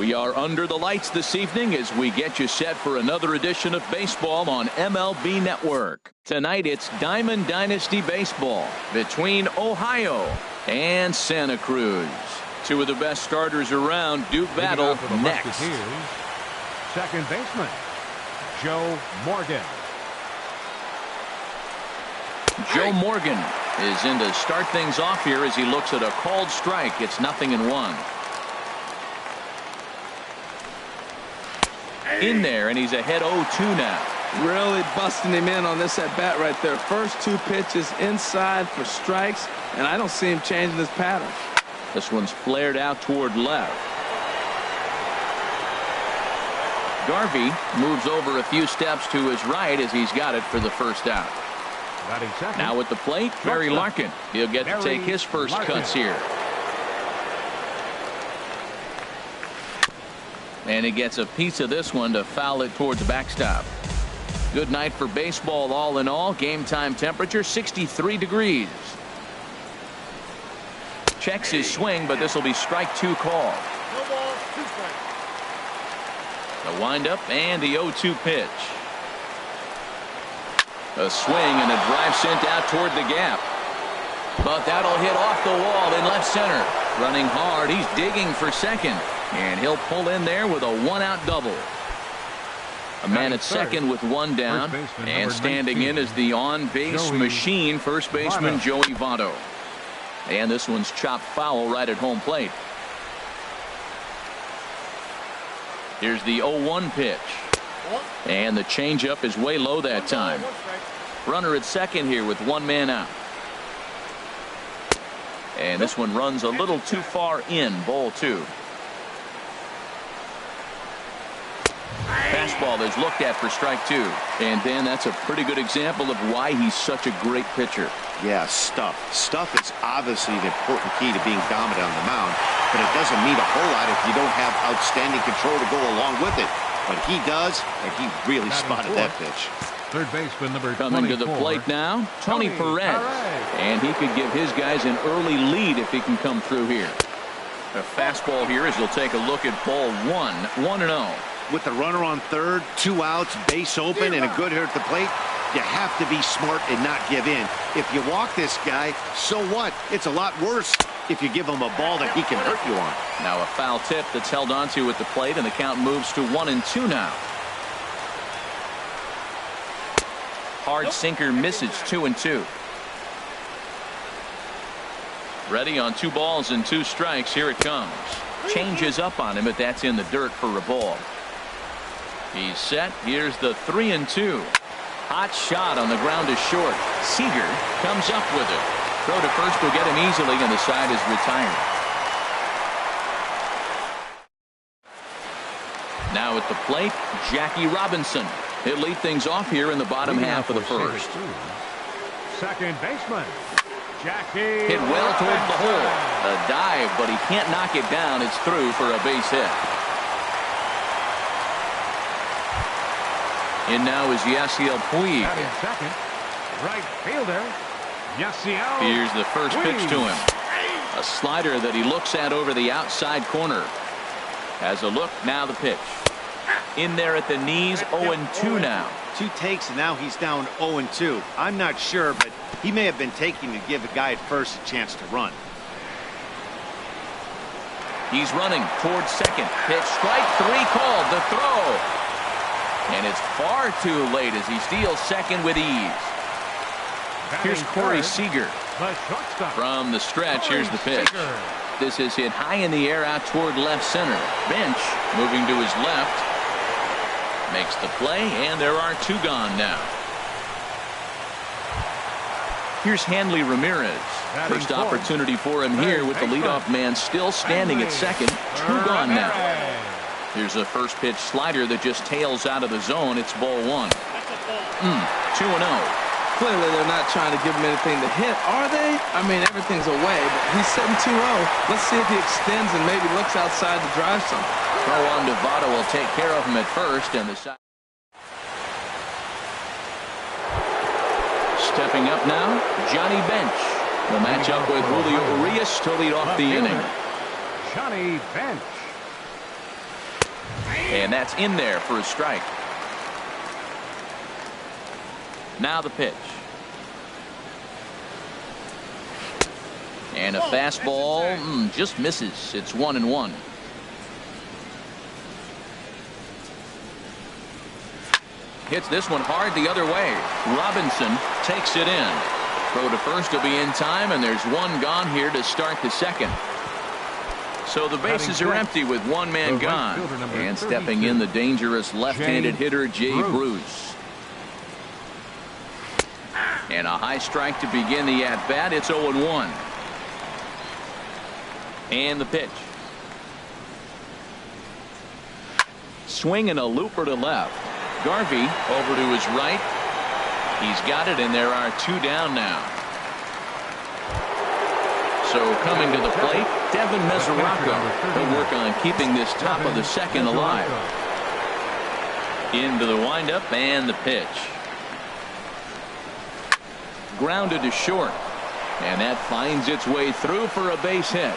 We are under the lights this evening as we get you set for another edition of baseball on MLB Network. Tonight it's Diamond Dynasty Baseball between Ohio and Santa Cruz. Two of the best starters around do battle next. Second baseman, Joe Morgan. Joe Morgan is in to start things off here as he looks at a called strike. It's 0-1. In there, and he's ahead 0-2 now. Really busting him in on this at bat right there. First two pitches inside for strikes, and I don't see him changing his pattern. This one's flared out toward left. Garvey moves over a few steps to his right as he's got it for the first out. Now at the plate, Barry Larkin. He'll get to take his first cuts here. And he gets a piece of this one to foul it towards the backstop. Good night for baseball all in all. Game time temperature 63 degrees. Checks his swing, but this will be strike 2 called. No ball, 2 strikes. The windup and the 0-2 pitch. A swing and a drive sent out toward the gap. But that'll hit off the wall in left center. Running hard, he's digging for second. And he'll pull in there with a 1-out double. A man at second with 1 down. And standing in is the on-base machine, first baseman Joey Votto. And this one's chopped foul right at home plate. Here's the 0-1 pitch. And the changeup is way low that time. Runner at second here with 1 man out. And this one runs a little too far in, ball 2. Fastball is looked at for strike 2. And Dan, that's a pretty good example of why he's such a great pitcher. Yeah, stuff. Stuff is obviously the important key to being dominant on the mound, but it doesn't mean a whole lot if you don't have outstanding control to go along with it. But he does, and he really spotted that pitch. Third baseman number 24. Coming to the plate now, Tony Perez. And he could give his guys an early lead if he can come through here. A fastball here as he'll take a look at ball 1, 1-0. With the runner on third, 2 outs, base open, and a good hitter at the plate, you have to be smart and not give in. If you walk this guy, so what? It's a lot worse if you give him a ball that he can hurt you on. Now a foul tip that's held onto at the plate, and the count moves to 1-2 now. Hard sinker misses, 2-2. Ready on 2 balls and 2 strikes. Here it comes. Changes up on him, but that's in the dirt for a ball. He's set. Here's the 3-2. Hot shot on the ground is short. Seager comes up with it. Throw to first will get him easily, and the side is retired. Now at the plate, Jackie Robinson. He'll lead things off here in the bottom half of the first. Second baseman, Jackie. Hit well toward the hole. A dive, but he can't knock it down. It's through for a base hit. In now is Yasiel Puig. Second, right fielder, Yasiel. Here's the first pitch to him. A slider that he looks at over the outside corner. Has a look, now the pitch. In there at the knees, 0-2 now. 2 takes, and now he's down 0-2. I'm not sure, but he may have been taking to give the guy at first a chance to run. He's running towards second. Pitch, strike 3 called. The throw. And it's far too late as he steals second with ease. Here's Corey Seager. From the stretch, here's the pitch. This is hit high in the air out toward left center. Bench moving to his left. Makes the play, and there are 2 gone now. Here's Hanley Ramirez. First opportunity for him here with the leadoff man still standing at second. 2 gone now. Here's a first pitch slider that just tails out of the zone. It's ball 1. 2-0. Clearly they're not trying to give him anything to hit, are they? I mean, everything's away, but he's sitting 2-0. Let's see if he extends and maybe looks outside to drive some. Throw on to Votto will take care of him at first, and the side. Stepping up now, Johnny Bench. Will match up with Julio Urias to lead off the inning. Johnny Bench. And that's in there for a strike. Now the pitch. And a fastball just misses. It's 1-1. Hits this one hard the other way. Robinson takes it in. Throw to first will be in time, and there's one gone here to start the second. So the bases are empty with one man gone. And stepping in, the dangerous left-handed hitter, Jay Bruce. And a high strike to begin the at-bat. It's 0-1. And the pitch. Swing and a looper to left. Garvey over to his right. He's got it, and there are two down now. So coming to the plate, Devin Mesoraco. He'll work on keeping this top of the second alive. Into the windup and the pitch. Grounded to short. And that finds its way through for a base hit.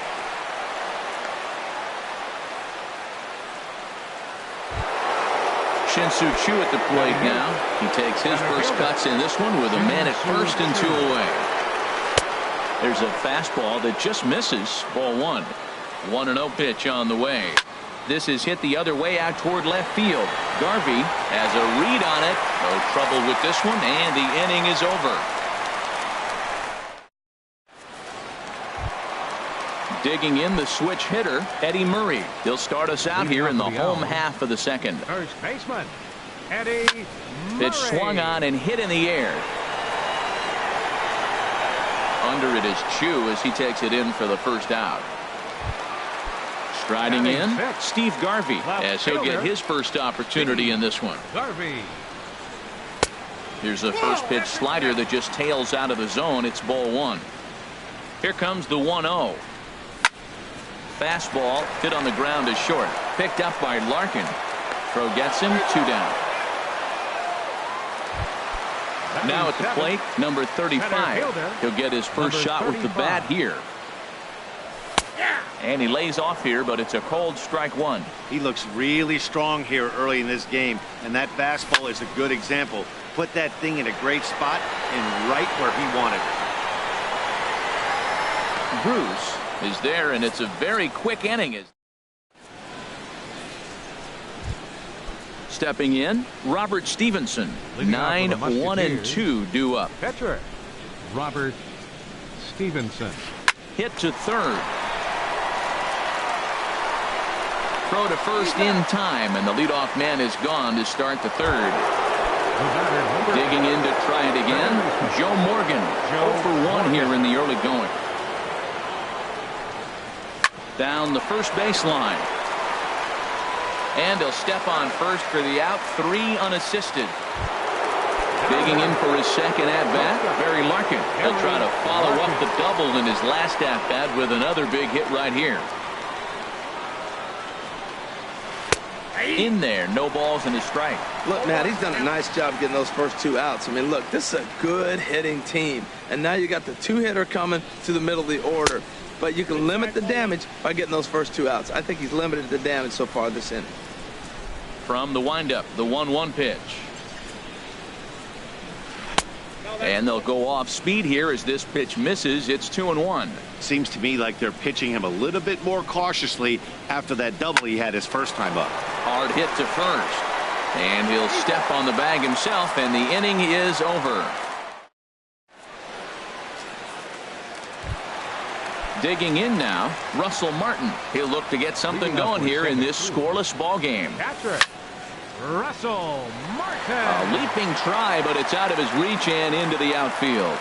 Shin-Soo Choo at the plate now. He takes his first cuts in this one with a man at first and 2 away. There's a fastball that just misses. Ball 1. 1-0 pitch on the way. This is hit the other way out toward left field. Garvey has a read on it. No trouble with this one, and the inning is over. Digging in the switch hitter, Eddie Murray. He'll start us out here in the home half of the second. First baseman, Eddie Murray. Pitch swung on and hit in the air. Under it is Choo as he takes it in for the first out. Striding in, Steve Garvey as he'll get his first opportunity in this one. Garvey. Here's a first pitch slider that just tails out of the zone. It's ball 1. Here comes the 1-0. Fastball hit on the ground is short. Picked up by Larkin. Throw gets him 2 down. Now at the plate, number 35. He'll get his first shot with the bat here. And he lays off here, but it's a cold strike 1. He looks really strong here early in this game, and that fastball is a good example. Put that thing in a great spot and right where he wanted it. Bruce is there, and it's a very quick inning. Stepping in, Robert Stevenson. 9-1-2 due up. Catcher, Robert Stevenson. Hit to third. Throw to first in time, and the leadoff man is gone to start the third. Digging in to try it again, Joe Morgan. 0 for 1 here in the early going. Down the first baseline. And he'll step on first for the out. 3 unassisted. Digging in for his second at-bat, Barry Larkin. He'll try to follow up the double in his last at-bat with another big hit right here. In there, no balls and a strike. Look, Matt, he's done a nice job getting those first 2 outs. I mean, look, this is a good hitting team. And now you got the 2-hitter coming to the middle of the order. But you can limit the damage by getting those first 2 outs. I think he's limited the damage so far this inning. From the windup, the 1-1 pitch. And they'll go off speed here as this pitch misses. It's 2-1. Seems to me like they're pitching him a little bit more cautiously after that double he had his first time up. Hard hit to first. And he'll step on the bag himself, and the inning is over. Digging in now, Russell Martin. He'll look to get something going here in this scoreless ball game. Catcher, Russell Martin. A leaping try, but it's out of his reach and into the outfield.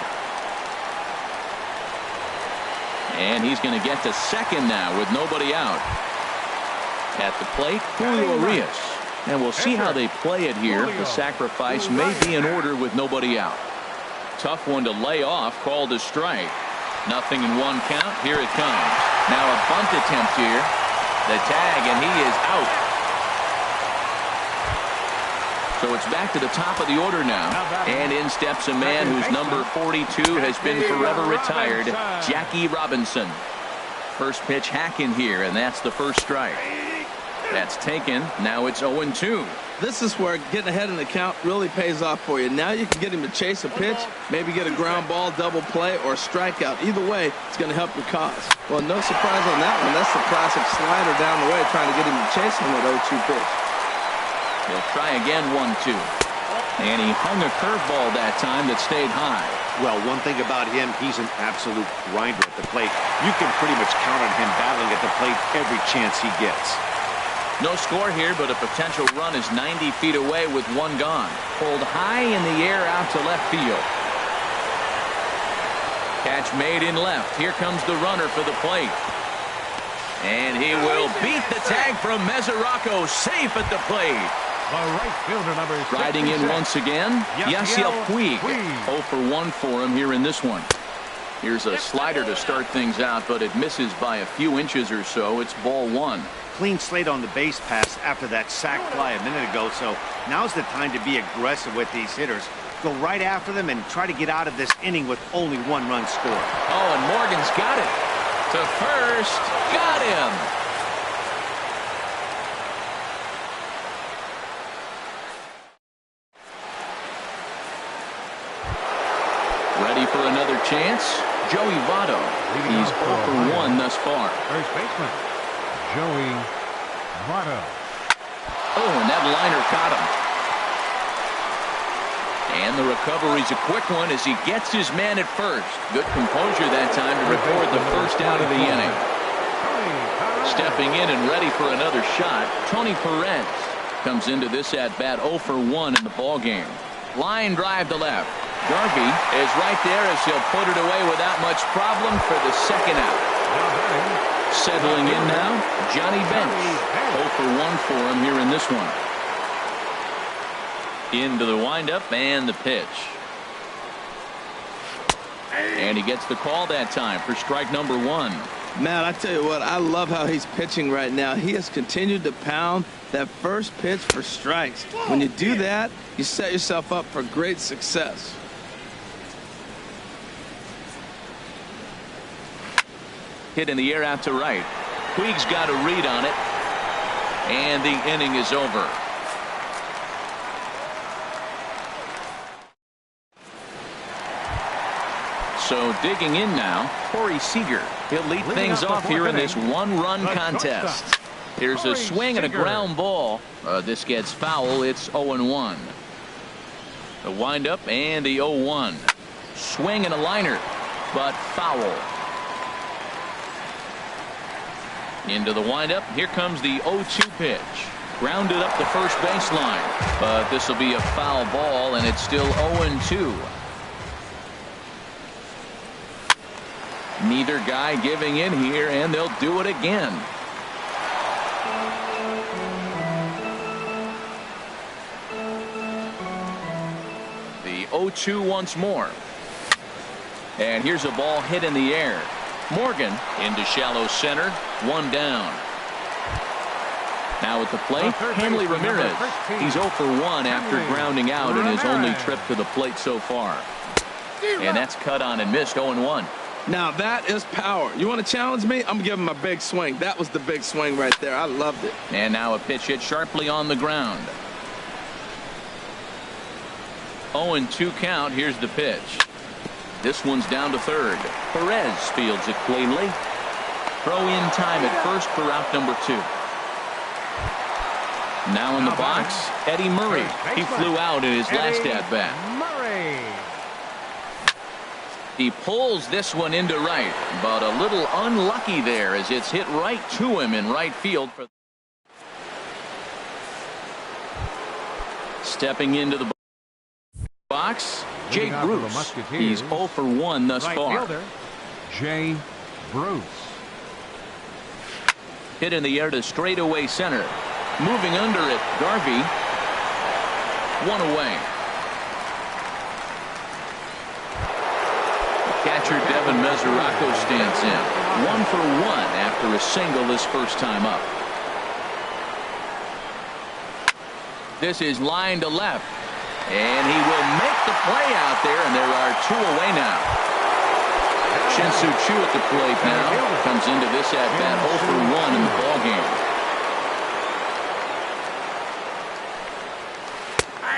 And he's going to get to second now with nobody out. At the plate, Julio Urias. And we'll see how they play it here. The sacrifice may be in order with nobody out. Tough one to lay off, called a strike. Nothing in 1 count. Here it comes. Now a bunt attempt here. The tag, and he is out. So it's back to the top of the order now. And in steps a man whose number 42 has been forever retired, Jackie Robinson. First pitch hack in here, and that's the first strike. That's taken. Now it's 0-2. This is where getting ahead in the count really pays off for you. Now you can get him to chase a pitch, maybe get a ground ball, double play, or a strikeout. Either way, it's going to help your cause. Well, no surprise on that one. That's the classic slider down the way, trying to get him to chase on that 0-2 pitch. He'll try again, 1-2. And he hung a curveball that time that stayed high. Well, one thing about him, he's an absolute grinder at the plate. You can pretty much count on him battling at the plate every chance he gets. No score here, but a potential run is 90 feet away with one gone. Pulled high in the air out to left field. Catch made in left. Here comes the runner for the plate. And he will beat the tag from Mesoraco, safe at the plate. The right fielder, number 66. Riding in once again, Yasiel Puig. 0 for 1 for him here in this one. Here's a slider to start things out, but it misses by a few inches or so. It's ball 1. Clean slate on the base pass after that sac fly a minute ago, so now's the time to be aggressive with these hitters. Go right after them and try to get out of this inning with only 1 run scored. Oh, and Morgan's got it. To first. Got him. Ready for another chance? Joey Votto. He's 0 for 1 thus far. First baseman, Joey Votto. Oh, and that liner caught him. And the recovery's a quick one as he gets his man at first. Good composure that time to record the first out of the inning. Stepping in and ready for another shot, Tony Perez comes into this at-bat 0 for 1 in the ballgame. Line drive to left. Garvey is right there as he'll put it away without much problem for the second out. Settling in now, Johnny Bench. 0 for 1 for him here in this one. Into the windup and the pitch. And he gets the call that time for strike number 1. Man, I tell you what, I love how he's pitching right now. He has continued to pound that first pitch for strikes. When you do that, you set yourself up for great success. Hit in the air out to right. Puig's got a read on it. And the inning is over. So digging in now, Corey Seager. He'll lead things off here in this 1-run contest. Here's a swing and a ground ball. This gets foul. It's 0-1. The windup and the 0-1. Swing and a liner, but foul. Into the windup. Here comes the 0-2 pitch. Grounded up the first baseline. But this will be a foul ball, and it's still 0-2. Neither guy giving in here, and they'll do it again. The 0-2 once more. And here's a ball hit in the air. Morgan into shallow center. 1 down. Now at the plate, Hanley Ramirez. He's 0 for 1 after grounding out in his only trip to the plate so far. And that's cut on and missed. 0-1. Now that is power. You want to challenge me? I'm giving him a big swing. That was the big swing right there. I loved it. And now a pitch hit sharply on the ground. 0-2 count. Here's the pitch. This one's down to third. Perez fields it cleanly. Throw in time at first for out number 2. Now in the box, Eddie Murray. He flew out in his last at-bat. Murray. He pulls this one into right, but a little unlucky there as it's hit right to him in right field. Stepping into the box, Jay Bruce. He's 0 for 1 thus far. Jay Bruce. Hit in the air to straightaway center. Moving under it, Garvey. 1 away. Catcher Devin Mesoraco stands in. 1 for 1 after a single his first time up. This is line to left. And he will make the play out there, and there are 2 away now. Shin-Soo Choo at the plate now. Comes into this at-bat 0 for 1 in the ballgame.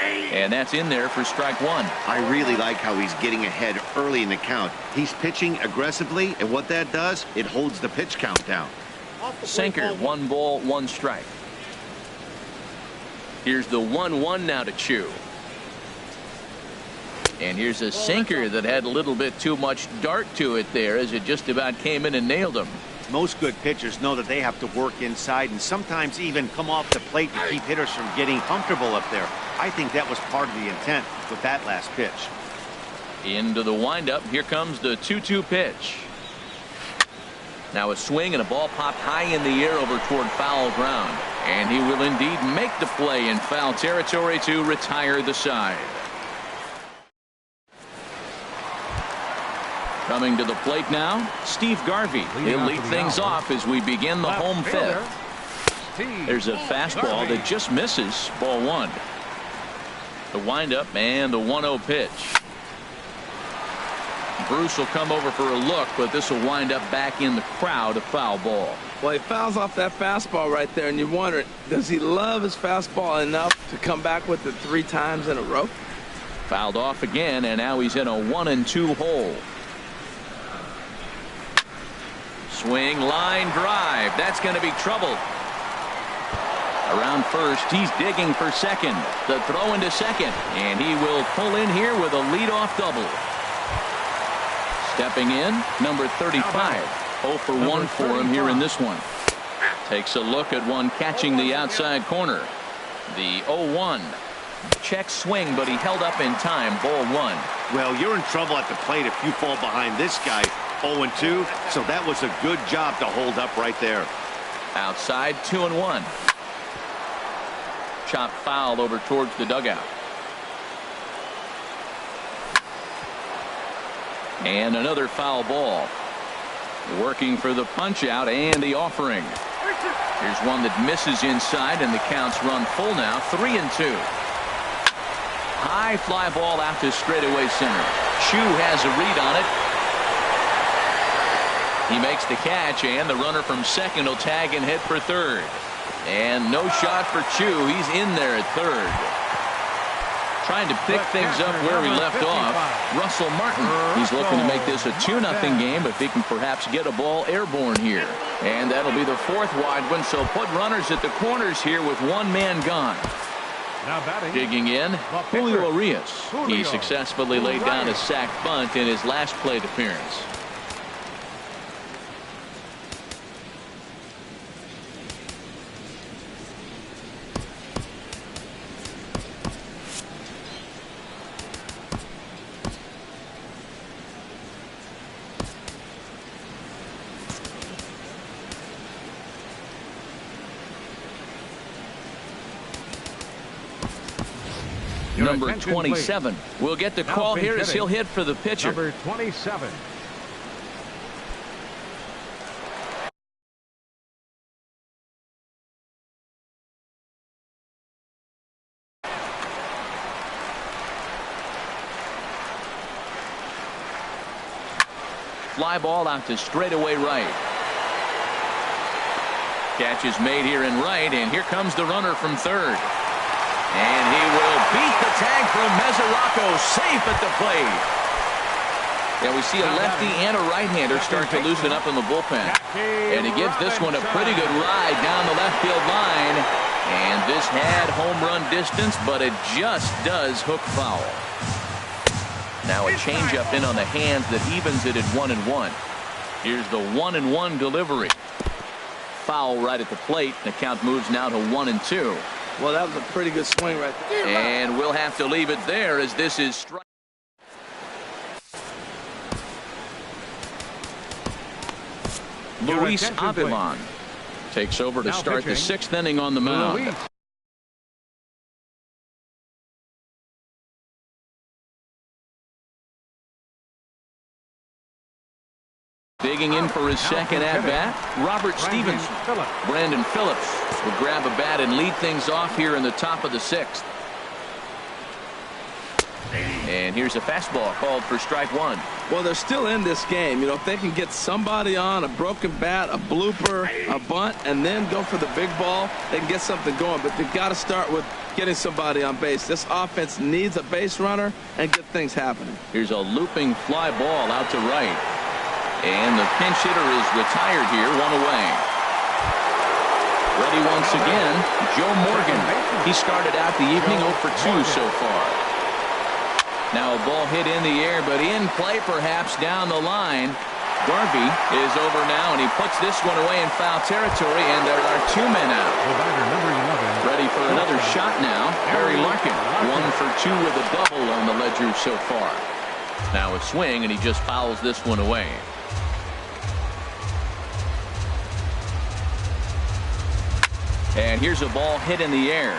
And that's in there for strike one. I really like how he's getting ahead early in the count. He's pitching aggressively, and what that does, it holds the pitch count down. Sinker, 1 ball, 1 strike. Here's the 1-1 now to Chu. And here's a sinker that had a little bit too much dart to it there as it just about came in and nailed him. Most good pitchers know that they have to work inside and sometimes even come off the plate to keep hitters from getting comfortable up there. I think that was part of the intent with that last pitch. Into the windup. Here comes the 2-2 pitch. Now a swing and a ball popped high in the air over toward foul ground. And he will indeed make the play in foul territory to retire the side. Coming to the plate now, Steve Garvey. He'll lead things off as we begin the home fifth. There's a fastball that just misses, ball 1. The windup and the 1-0 pitch. Bruce will come over for a look, but this will wind up back in the crowd, a foul ball. Well, he fouls off that fastball right there, and you wonder, does he love his fastball enough to come back with it 3 times in a row? Fouled off again, and now he's in a 1-2 hole. Swing, line drive. That's going to be trouble. Around first, he's digging for second. The throw into second, and he will pull in here with a leadoff double. Stepping in, number 35. 0 for 1 for him here in this one. Takes a look at one catching the outside corner. The 0-1. Check swing, but he held up in time. Ball 1. Well, you're in trouble at the plate if you fall behind this guy. 0-2, so that was a good job to hold up right there. Outside, 2-1. Chop foul over towards the dugout. And another foul ball. Working for the punch out and the offering. Here's one that misses inside, and the counts run full now. 3-2. High fly ball out to straightaway center. Chu has a read on it. He makes the catch, and the runner from second will tag and head for third. And no shot for Chu. He's in there at third. Trying to pick things up where he left off. Russell Martin. He's looking to make this a 2-0 game if he can perhaps get a ball airborne here. And that'll be the 4th wide one, so put runners at the corners here with 1 man gone. Now batting. Digging in, Julio Arias. He successfully laid down a sac bunt in his last plate appearance. Number 27 will get the call here as he'll hit for the pitcher. Number 27. Fly ball out to straightaway right. Catch is made here in right, and here comes the runner from third. And he will beat the tag from Mesoraco, safe at the plate. Yeah, we see a lefty and a right-hander start to loosen up in the bullpen. And he gives this one a pretty good ride down the left field line. And this had home run distance, but it just does hook foul. Now a changeup in on the hands that evens it at 1-1. Here's the 1-1 delivery. Foul right at the plate. The count moves now to 1-2. Well, that was a pretty good swing right there. And we'll have to leave it there as this is strike. Luis Avilan takes over to start the 6th inning on the mound. Digging in for his second at-bat, Robert Stevens. Brandon Phillips will grab a bat and lead things off here in the top of the 6th. And here's a fastball called for strike 1. Well, they're still in this game. You know, if they can get somebody on a broken bat, a blooper, a bunt, and then go for the big ball, they can get something going. But they've got to start with getting somebody on base. This offense needs a base runner and get things happening. Here's a looping fly ball out to right. And the pinch hitter is retired here, one away. Ready once again, Joe Morgan. He started out the evening 0 for 2 so far. Now a ball hit in the air, but in play perhaps down the line. Garvey is over now, and he puts this one away in foul territory, and there are 2 men out. Ready for another shot now, Barry Larkin. 1 for 2 with a double on the ledger so far. Now a swing, and he just fouls this one away. And here's a ball hit in the air.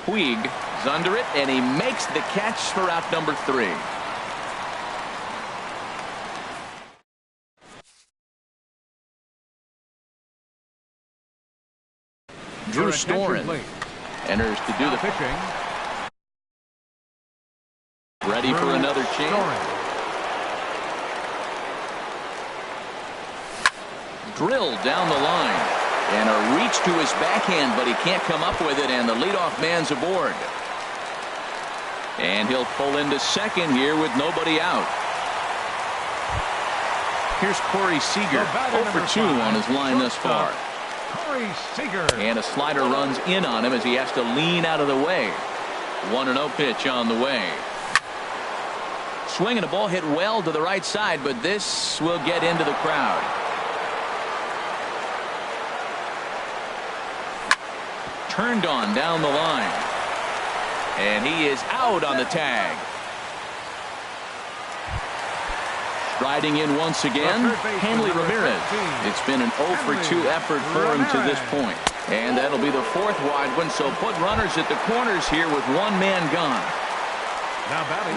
Puig is under it, and he makes the catch for out number 3. Drew Storen enters to do the pitching. Ready for another chance. Drilled down the line, and a reach to his backhand, but he can't come up with it, and the leadoff man's aboard. And he'll pull into second here with nobody out. Here's Corey Seager, 0 for 2 on his line thus far. Corey Seager. And a slider runs in on him as he has to lean out of the way. 1-0 pitch on the way. Swing and a ball hit well to the right side, but this will get into the crowd. Turned on down the line. And he is out on the tag. Striding in once again, Hanley Ramirez. It's been an 0 for 2 effort for him to this point. And that'll be the 4th wide one, so put runners at the corners here with 1 man gone.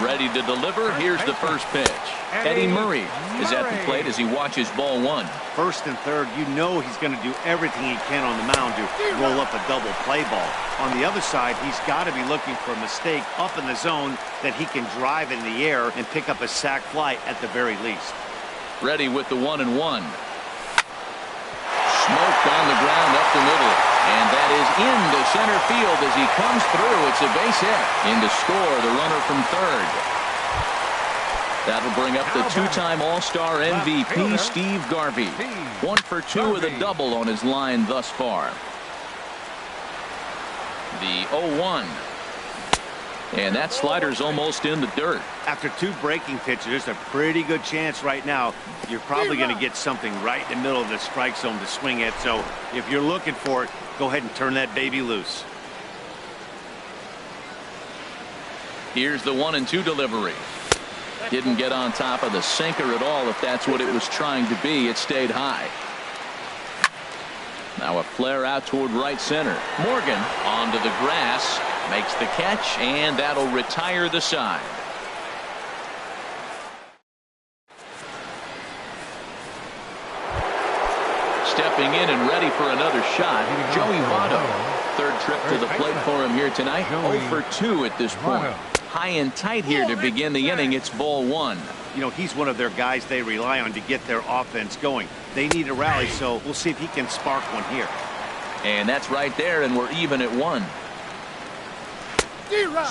Ready to deliver, here's the first pitch. Eddie Murray is at the plate as he watches ball 1. First and third, you know he's going to do everything he can on the mound to roll up a double play ball. On the other side, he's got to be looking for a mistake up in the zone that he can drive in the air and pick up a sac fly at the very least. Ready with the 1-1. Smoked on the ground up the middle. And that is into center field as he comes through. It's a base hit. In to score the runner from third. That'll bring up the 2-time All-Star MVP, Steve Garvey. 1 for 2 with a double on his line thus far. The 0-1. And that slider's almost in the dirt. After 2 breaking pitches, there's a pretty good chance right now you're probably going to get something right in the middle of the strike zone to swing at. So if you're looking for it, go ahead and turn that baby loose. Here's the 1-2 delivery. Didn't get on top of the sinker at all, if that's what it was trying to be. It stayed high. Now a flare out toward right center. Morgan onto the grass, makes the catch, and that'll retire the side. Stepping in and ready for another shot, Joey Votto. 3rd trip to the plate for him here tonight. 0 for 2 at this point. High and tight here to begin the inning. It's ball 1. You know, he's one of their guys they rely on to get their offense going. They need a rally, so we'll see if he can spark one here. And that's right there, and we're even at 1.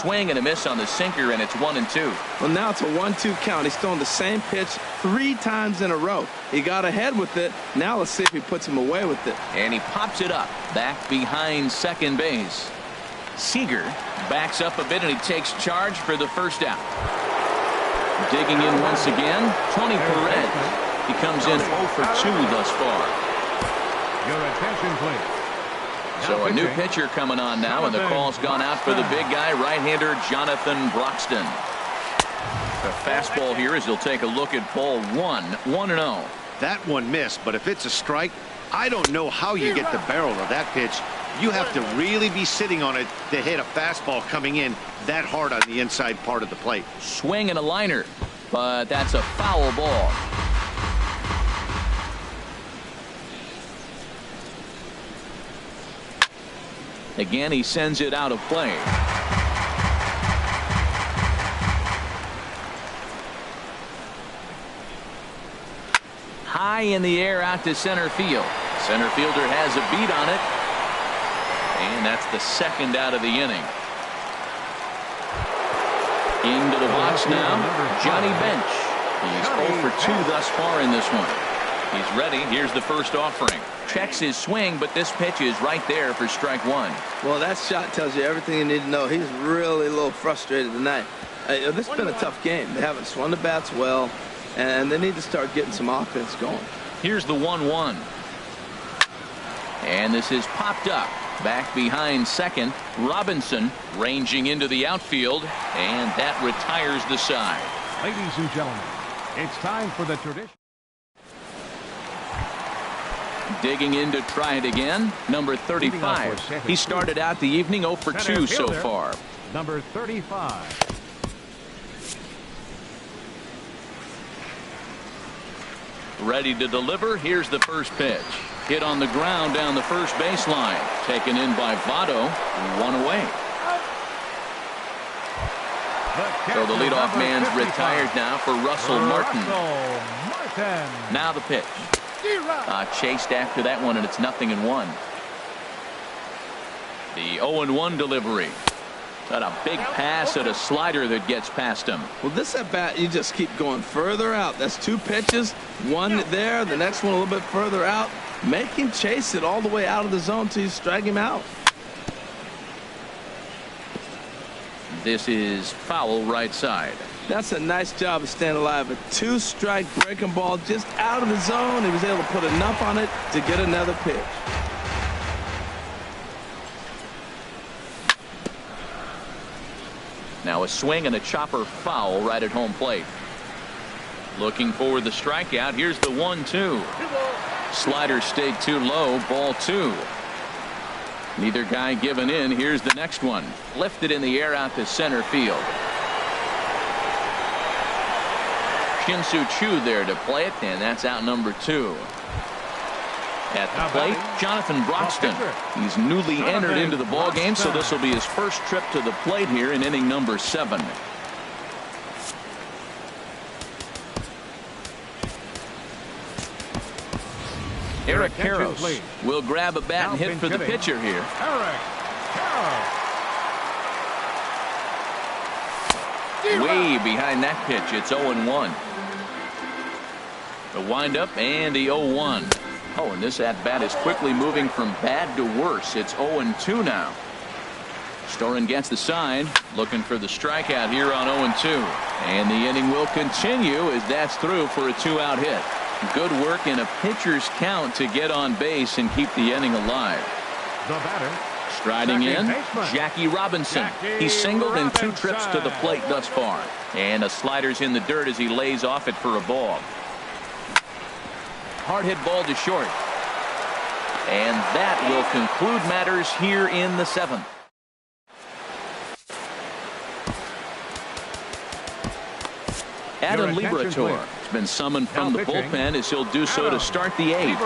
Swing and a miss on the sinker, and it's 1-2. Well, now it's a 1-2 count. He's thrown the same pitch 3 times in a row. He got ahead with it. Now let's see if he puts him away with it. And he pops it up back behind second base. Seager backs up a bit, and he takes charge for the first out. Digging in once again, Tony Perez. He comes in 0 for 2 thus far. Your attention, please. So a new pitcher coming on now, and the call's gone out for the big guy, right-hander Jonathan Broxton. A fastball here as he'll take a look at ball 1, 1-0. That one missed, but if it's a strike, I don't know how you get the barrel of that pitch. You have to really be sitting on it to hit a fastball coming in that hard on the inside part of the plate. Swing and a liner, but that's a foul ball. Again, he sends it out of play. High in the air out to center field. Center fielder has a beat on it, And that's the second out of the inning. Into the box now, Johnny Bench. He's 0 for 2 thus far in this one. He's ready. Here's the first offering. Checks his swing, but this pitch is right there for strike one. Well, that shot tells you everything you need to know. He's really a little frustrated tonight. This has been a tough game. They haven't swung the bats well, and they need to start getting some offense going. Here's the 1-1. And this is popped up. Back behind second, Robinson ranging into the outfield, and that retires the side. Ladies and gentlemen, it's time for the tradition. Digging in to try it again, number 35. He started out the evening 0 for 2 so far. Number 35. Ready to deliver. Here's the first pitch. Hit on the ground down the first baseline. Taken in by Votto. 1 away. So the leadoff man's retired now for Russell Martin. Now the pitch. Chased after that one, and it's 0-1. The 0-1 delivery. Got a big pass at a slider that gets past him. Well, this at bat, you just keep going further out. That's 2 pitches. One there, the next one a little bit further out. Make him chase it all the way out of the zone till you strike him out. This is foul right side. That's a nice job of staying alive. A 2-strike breaking ball just out of the zone. He was able to put enough on it to get another pitch. Now a swing and a chopper foul right at home plate. Looking for the strikeout. Here's the 1-2. Slider stayed too low. Ball 2. Neither guy giving in. Here's the next one. Lifted in the air out to center field. Shin-Soo Choo there to play it, and that's out number 2. At the plate, Jonathan Broxton. He's newly entered into the ballgame, so this will be his first trip to the plate here in inning number 7. Eric Karros will grab a bat and hit for the pitcher here. Way behind that pitch. It's 0-1. The windup and the 0-1. Oh, and this at-bat is quickly moving from bad to worse. It's 0-2 now. Storen gets the sign, looking for the strikeout here on 0-2. And the inning will continue as that's through for a 2-out hit. Good work in a pitcher's count to get on base and keep the inning alive. The batter. Striding in, Jackie Robinson. He's singled in 2 trips to the plate thus far. And a slider's in the dirt as he lays off it for a ball. Hard hit ball to short. And that will conclude matters here in the 7th. Adam Liberatore has been summoned from the bullpen as he'll do so to start the 8th.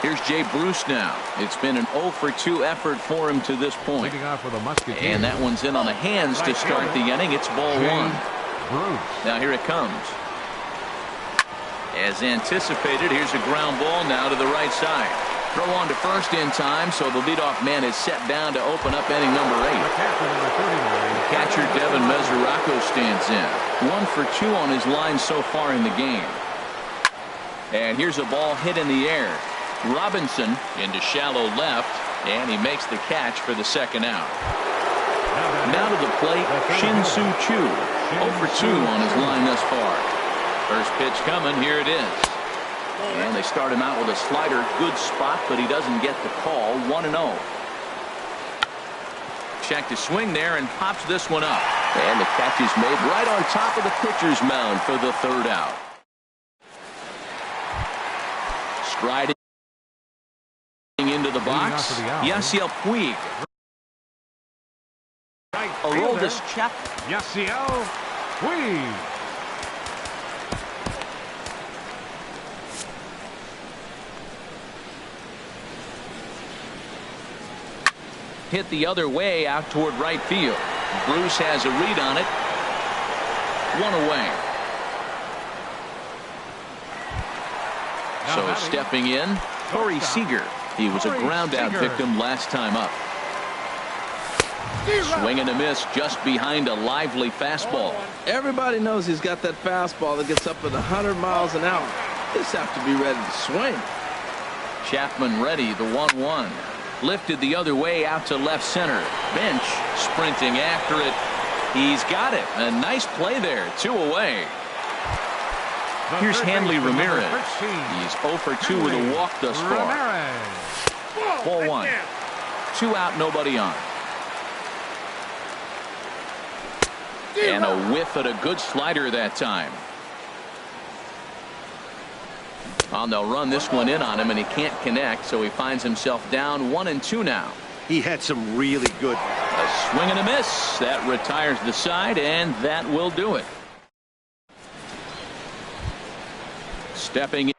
Here's Jay Bruce now. It's been an 0 for 2 effort for him to this point. And that one's in on the hands to start the inning. It's ball 1. Now here it comes. As anticipated, here's a ground ball now to the right side. Throw on to first in time, so the leadoff man is set down to open up inning number 8. Catcher Devin Mesoraco stands in. 1 for 2 on his line so far in the game. And here's a ball hit in the air. Robinson into shallow left, and he makes the catch for the 2nd out. Now to the plate, Shin-Soo Choo. 0 for 2 on his line thus far. First pitch coming, here it is. And they start him out with a slider. Good spot, but he doesn't get the call. 1-0. Check to swing there and pops this one up. And the catch is made right on top of the pitcher's mound for the 3rd out. Striding into the box, Yasiel Puig. Aroldis Chap. Yasiel Puig. Hit the other way out toward right field. Bruce has a read on it. 1 away. So stepping in, Corey Seager. He was a ground out victim last time up. Swing and a miss just behind a lively fastball. Everybody knows he's got that fastball that gets up at 100 miles an hour. Just have to be ready to swing. Chapman ready, the 1-1. Lifted the other way out to left center. Bench sprinting after it. He's got it. A nice play there. 2 away. Here's Hanley Ramirez. He's 0 for 2 with a walk thus far. Ball 1. 2 out, nobody on. And a whiff at a good slider that time. They'll run this one in on him, and he can't connect, so he finds himself down 1-2 now. He had some really good. A swing and a miss. That retires the side, and that will do it. Stepping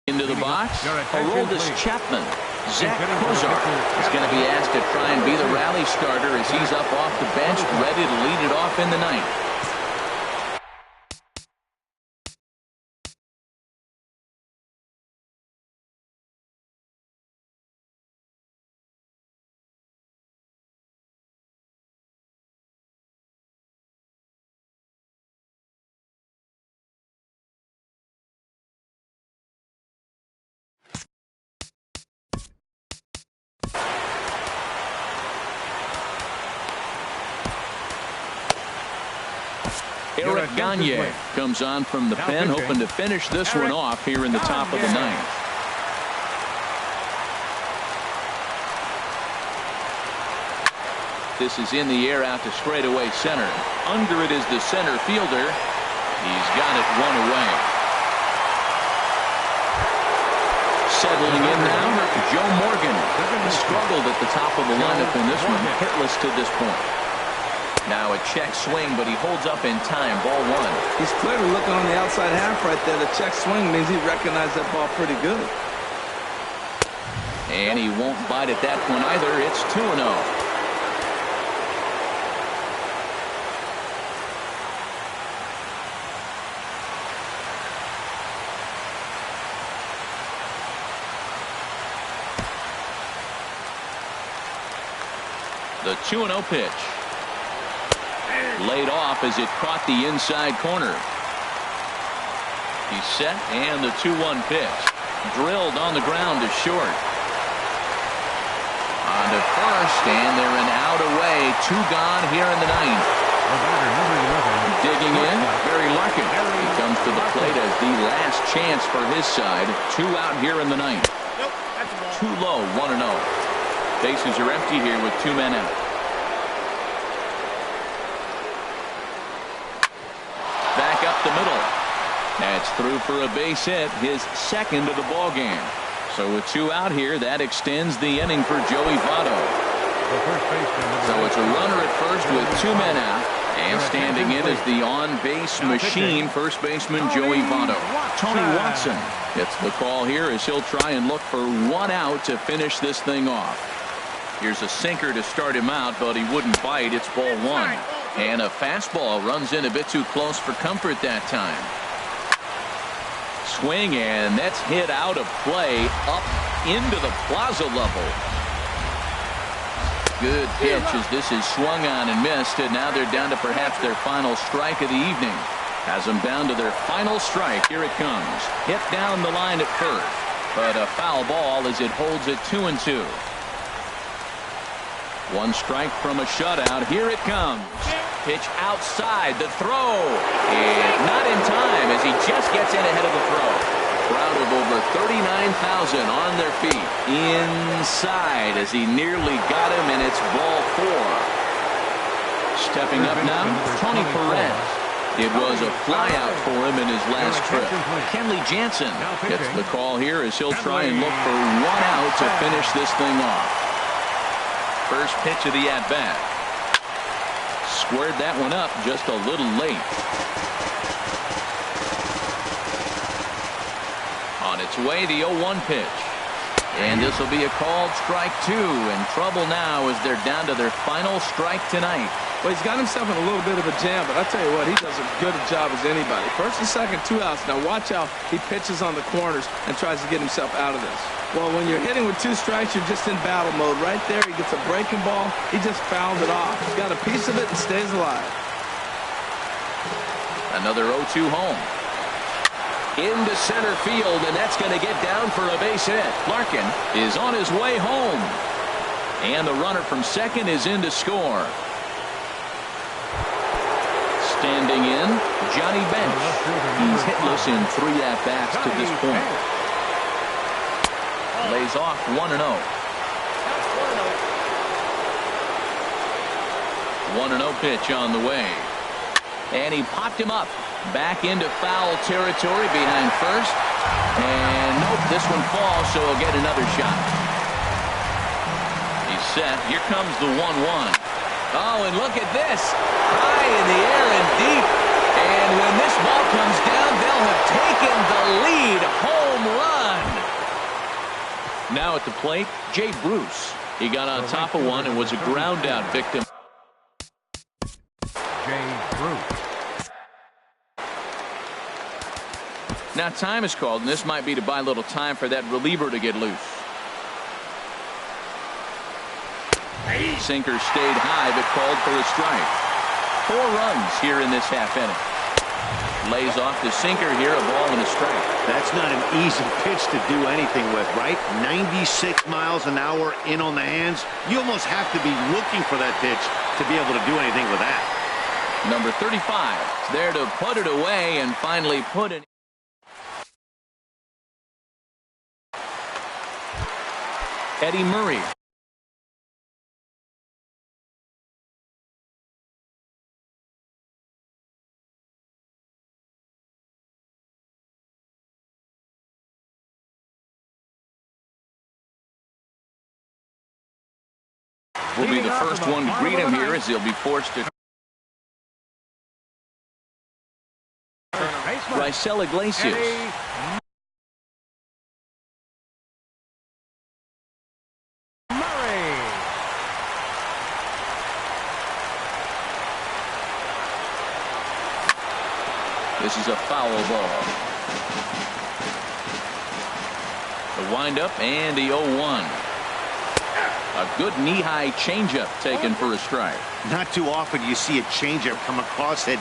into the box, Aroldis Chapman. Zach Kozar is going to be asked to try and be the rally starter as he's up off the bench, ready to lead it off in the ninth. Eric Gagne comes on from the pen, hoping to finish this one off here in the top of the ninth. This is in the air out to straightaway center. Under it is the center fielder. He's got it 1 away. Settling in now, Joe Morgan. He struggled at the top of the lineup in this one, hitless to this point. Now a check swing, but he holds up in time. Ball 1. He's clearly looking on the outside half right there. The check swing means he recognized that ball pretty good. And he won't bite at that one either. It's 2-0. The 2-0 pitch. Laid off as it caught the inside corner. He's set, and the 2-1 pitch. Drilled on the ground to short. On to first, and they're an out away. 2 gone here in the ninth. Digging in, Barry Larkin. He comes to the plate as the last chance for his side. 2 out here in the ninth. Too low, 1-0. Bases are empty here with 2 men out. Back up the middle. That's through for a base hit, his second of the ball game. So with 2 out here, that extends the inning for Joey Votto. So it's a runner at first with 2 men out, and standing in is the on-base machine, first baseman Joey Votto. Tony Watson gets the call here as he'll try and look for 1 out to finish this thing off. Here's a sinker to start him out, but he wouldn't bite. It's ball 1. And a fastball runs in a bit too close for comfort that time. Swing, and that's hit out of play up into the plaza level. Good pitch as this is swung on and missed, and now they're down to perhaps their final strike of the evening. Has them down to their final strike. Here it comes. Hit down the line at first, but a foul ball as it holds it 2-2. 1 strike from a shutout. Here it comes. Pitch outside. The throw. And not in time as he just gets in ahead of the throw. Crowd of over 39,000 on their feet. Inside as he nearly got him, and it's ball 4. Stepping up now, Tony Perez. It was a flyout for him in his last trip. Kenley Jansen gets the call here as he'll try and look for 1 out to finish this thing off. First pitch of the at-bat. Squared that one up just a little late. On its way, the 0-1 pitch. And this will be a called strike 2. In trouble now as they're down to their final strike tonight. Well, he's got himself in a little bit of a jam, but I tell you what, he does as good a job as anybody. First and second, 2 outs. Now watch how he pitches on the corners and tries to get himself out of this. Well, when you're hitting with 2 strikes, you're just in battle mode. Right there, he gets a breaking ball. He just fouls it off. He's got a piece of it and stays alive. Another 0-2 home. Into center field, and that's going to get down for a base hit. Larkin is on his way home. And the runner from second is in to score. Standing in, Johnny Bench. He's hitless in 3 at-bats to this point. Lays off 1-0. 1-0 pitch on the way. And he popped him up. Back into foul territory behind first. And nope, this one falls, so he'll get another shot. He's set. Here comes the 1-1. Oh, and look at this. High in the air and deep. And when this ball comes down, they'll have taken the lead. Home run. Now at the plate, Jay Bruce. He got on top of one and was a ground out victim. Jay Bruce. Now time is called, and this might be to buy a little time for that reliever to get loose. Sinker stayed high, but called for a strike. 4 runs here in this half inning. Lays off the sinker here, a ball and a strike. That's not an easy pitch to do anything with, right? 96 miles an hour in on the hands. You almost have to be looking for that pitch to be able to do anything with that. Number 35 is there to put it away and finally put it. Eddie Murray. Will be the first one to greet him here as he'll be forced to. Raisel Iglesias. This is a foul ball. The windup and the 0-1. A good knee-high changeup taken for a strike. Not too often you see a changeup come across at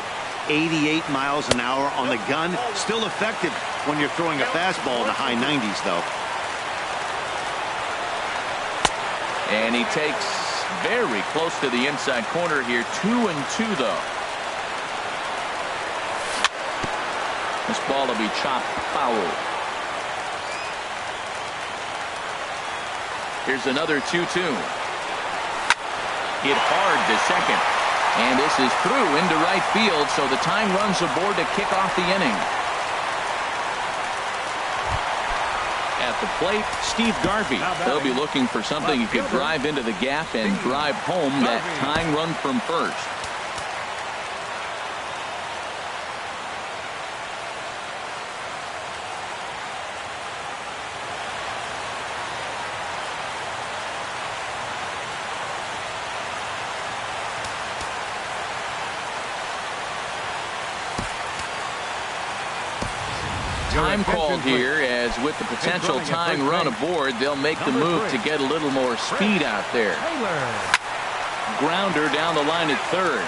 88 miles an hour on the gun. Still effective when you're throwing a fastball in the high 90s, though. And he takes very close to the inside corner here. 2-2, though. This ball will be chopped foul. Here's another 2-2. Hit hard to second. And this is through into right field, so the time runs aboard to kick off the inning. At the plate, Steve Garvey. They'll be looking for something he could drive into the gap and drive home that tying run from first. Time called here, as with the potential tying run aboard, they'll make the move to get a little more speed out there. Grounder down the line at third,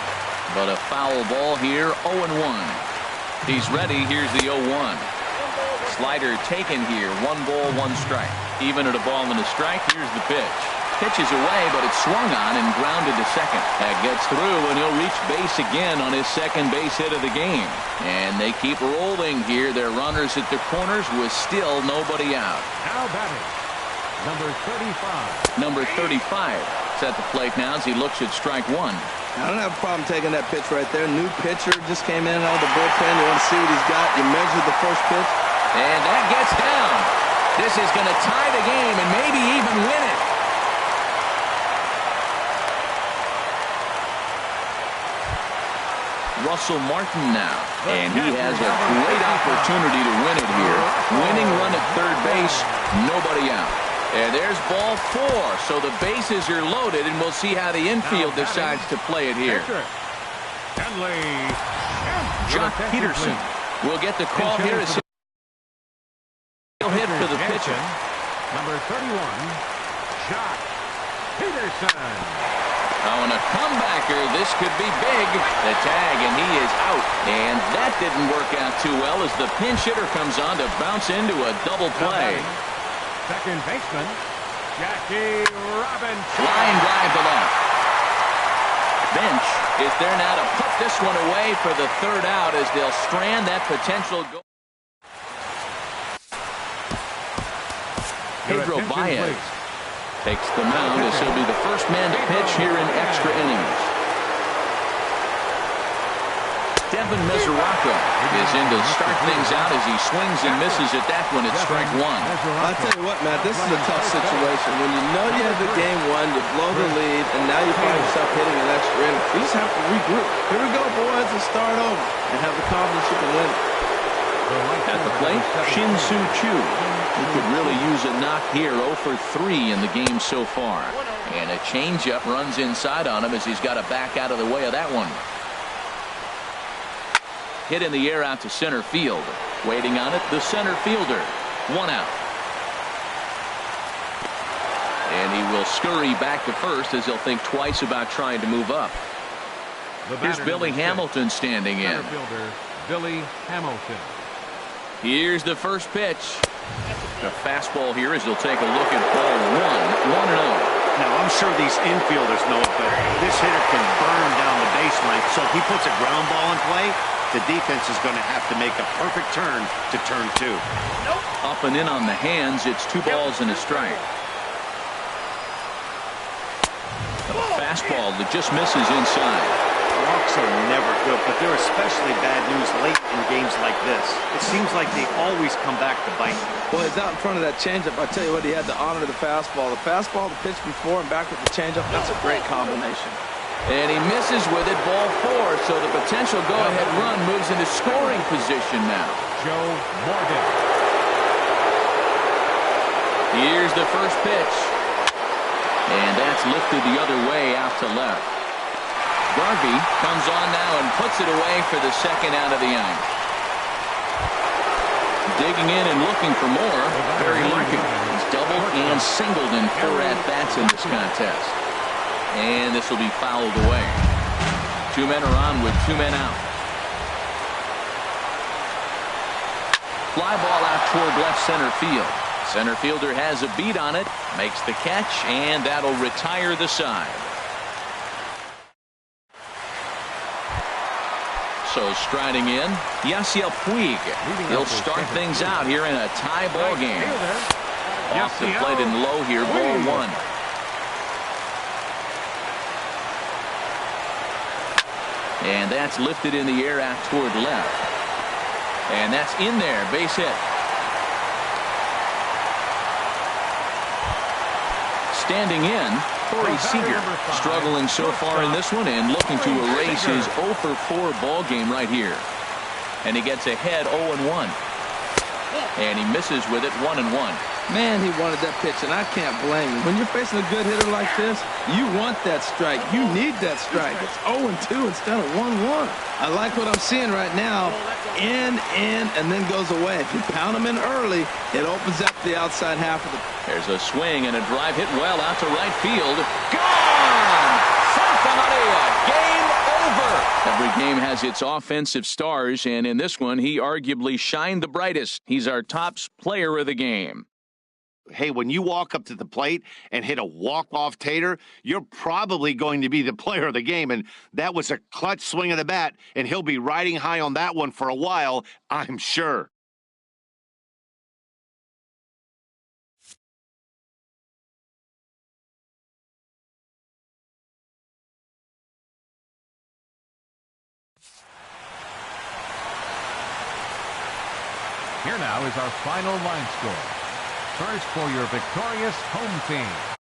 but a foul ball here, 0-1. He's ready. Here's the 0-1. Slider taken here, 1 ball, 1 strike. Even at a ball and a strike, here's the pitch. Pitches away, but it's swung on and grounded to second. That gets through, and he'll reach base again on his second base hit of the game. And they keep rolling here. Their runners at the corners with still nobody out. Now batting, number 35. Number 35 is at the plate now as he looks at strike 1. I don't have a problem taking that pitch right there. New pitcher just came in out of the bullpen. You want to see what he's got. You measure the first pitch. And that gets down. This is going to tie the game and maybe even win it. Russell Martin now, and he has a great opportunity to win it here. Winning run at third base, nobody out. And there's ball 4. So the bases are loaded, and we'll see how the infield decides to play it here. Jock Peterson will get the call here as he'll hit for the pitcher. Number 31, Jock Peterson. Now on a comebacker, this could be big. The tag, and he is out. And that didn't work out too well as the pinch hitter comes on to bounce into a double play. Second baseman, Jackie Robinson. Line drive to left. Bench is there now to put this one away for the third out as they'll strand that potential goal. Pedro Baez takes the mound as he'll be the first man to pitch here in extra innings. Devin Mesoraco is in to start things out as he swings and misses at that one at strike 1. I'll tell you what, Matt, this is a tough situation. When you know you have the game won, you blow the lead, and now you find yourself hitting an extra inning. You just have to regroup. Here we go, boys, and start over and have the confidence you can win. At the plate, Shin-Soo Choo. He could really use a knock here. 0 for 3 in the game so far. And a changeup runs inside on him as he's got to back out of the way of that one. Hit in the air out to center field. Waiting on it, the center fielder. 1 out. And he will scurry back to first as he'll think twice about trying to move up. Here's Billy Hamilton standing in. Center fielder, Billy Hamilton. Here's the first pitch. The fastball here as he'll take a look at ball 1. 1-0. Now, I'm sure these infielders know it, but this hitter can burn down the baseline. So if he puts a ground ball in play, the defense is going to have to make a perfect turn to turn 2. Up and in on the hands. It's 2 balls and a strike. A fastball that just misses inside. Walks are never good, but they're especially bad news late in games like this. It seems like they always come back to bite. Well, he's out in front of that changeup. I tell you what, he had to honor the fastball. The fastball, the pitch before, and back with the changeup. That's a great combination. And he misses with it, ball 4. So the potential go-ahead run moves into scoring position now. Joe Morgan. Here's the first pitch. And that's lifted the other way out to left. Garvey comes on now and puts it away for the second out of the inning. Digging in and looking for more, Barry Larkin. He's doubled and singled in 4 at-bats in this contest. And this will be fouled away. 2 men are on with 2 men out. Fly ball out toward left center field. Center fielder has a beat on it, makes the catch, and that'll retire the side. So striding in, Yasiel Puig. He'll start things out here in a tie ball game. Off the plate and low here, ball 1. And that's lifted in the air out toward left. And that's in there, base hit. Standing in, Corey Seager, struggling so far in this one and looking to erase his 0 for 4 ball game right here. And he gets ahead 0-1. And he misses with it 1-1. Man, he wanted that pitch, and I can't blame him. When you're facing a good hitter like this, you want that strike. You need that strike. It's 0-2 instead of 1-1. I like what I'm seeing right now. In, and then goes away. If you pound him in early, it opens up the outside half of the... There's a swing and a drive hit well out to right field. Gone! Santa Maria, game over! Every game has its offensive stars, and in this one, he arguably shined the brightest. He's our top player of the game. Hey, when you walk up to the plate and hit a walk-off tater, you're probably going to be the player of the game. And that was a clutch swing of the bat, and he'll be riding high on that one for a while, I'm sure. Here now is our final line score. First for your victorious home team.